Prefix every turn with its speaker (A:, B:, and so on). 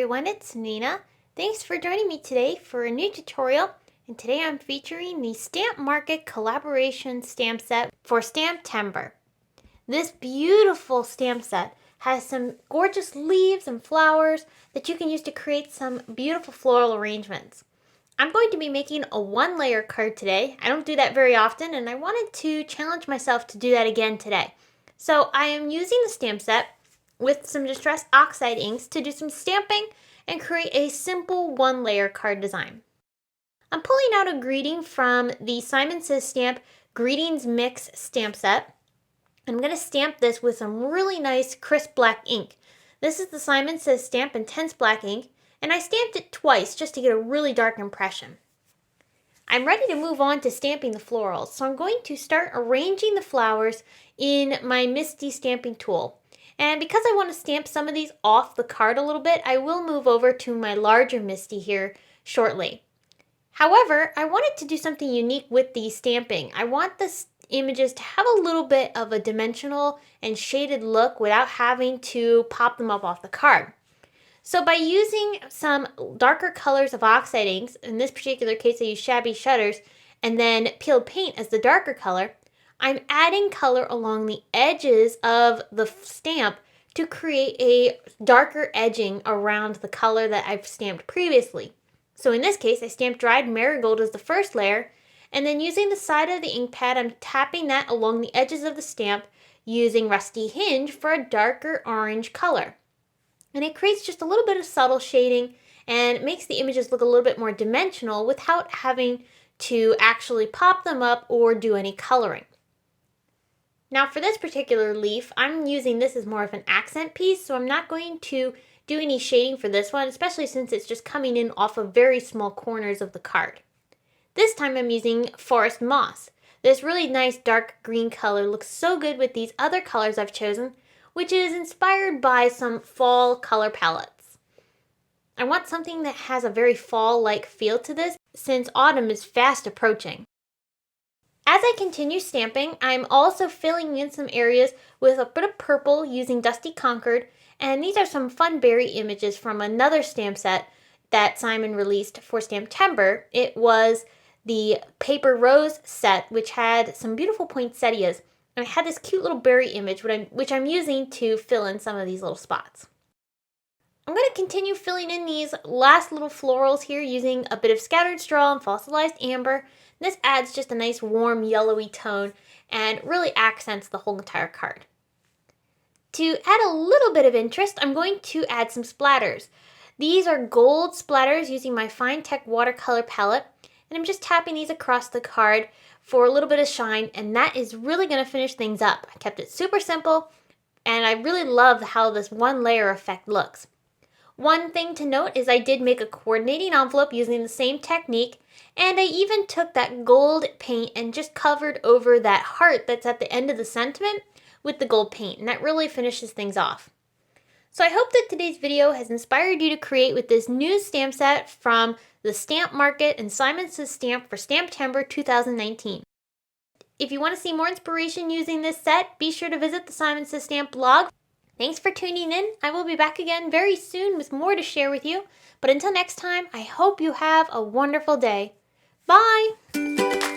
A: everyone, it's Nina. Thanks for joining me today for a new tutorial, and today I'm featuring the Stamp Market Collaboration Stamp Set for STAMPtember. This beautiful stamp set has some gorgeous leaves and flowers that you can use to create some beautiful floral arrangements. I'm going to be making a one-layer card today. I don't do that very often, and I wanted to challenge myself to do that again today. So I am using the stamp set with some Distress Oxide inks to do some stamping and create a simple one-layer card design. I'm pulling out a greeting from the Simon Says Stamp Greetings Mix stamp set. I'm going to stamp this with some really nice crisp black ink. This is the Simon Says Stamp Intense Black ink, and I stamped it twice just to get a really dark impression. I'm ready to move on to stamping the florals, so I'm going to start arranging the flowers in my misti stamping tool. And because I want to stamp some of these off the card a little bit, I will move over to my larger misti here shortly. However, I wanted to do something unique with the stamping. I want the images to have a little bit of a dimensional and shaded look without having to pop them up off the card. So by using some darker colors of oxide inks, in this particular case I use Shabby shutters, and then peeled paint as the darker color, I'm adding color along the edges of the stamp to create a darker edging around the color that I've stamped previously. So in this case, I stamped dried marigold as the first layer, and then using the side of the ink pad, I'm tapping that along the edges of the stamp using rusty hinge for a darker orange color. And it creates just a little bit of subtle shading and makes the images look a little bit more dimensional without having to actually pop them up or do any coloring. Now for this particular leaf, I'm using this as more of an accent piece, so I'm not going to do any shading for this one, especially since it's just coming in off of very small corners of the card. This time I'm using forest moss. This really nice dark green color looks so good with these other colors I've chosen, which is inspired by some fall color palettes. I want something that has a very fall-like feel to this, since autumn is fast approaching. As I continue stamping, I'm also filling in some areas with a bit of purple using Dusty Concord, and these are some fun berry images from another stamp set that Simon released for STAMPtember. It was the Paper Rose set, which had some beautiful poinsettias, and I had this cute little berry image which I'm using to fill in some of these little spots. I'm going to continue filling in these last little florals here using a bit of scattered straw and fossilized amber. This adds just a nice warm yellowy tone and really accents the whole entire card. To add a little bit of interest, I'm going to add some splatters. These are gold splatters using my Fine Tech watercolor palette, and I'm just tapping these across the card for a little bit of shine, and that is really going to finish things up. I kept it super simple, and I really love how this one layer effect looks. One thing to note is I did make a coordinating envelope using the same technique, and I even took that gold paint and just covered over that heart that's at the end of the sentiment with the gold paint, and that really finishes things off. So I hope that today's video has inspired you to create with this new stamp set from the Stamp Market and Simon Says Stamp for STAMPtember 2019. If you want to see more inspiration using this set, be sure to visit the Simon Says Stamp blog. Thanks for tuning in. I will be back again very soon with more to share with you. But until next time, I hope you have a wonderful day. Bye!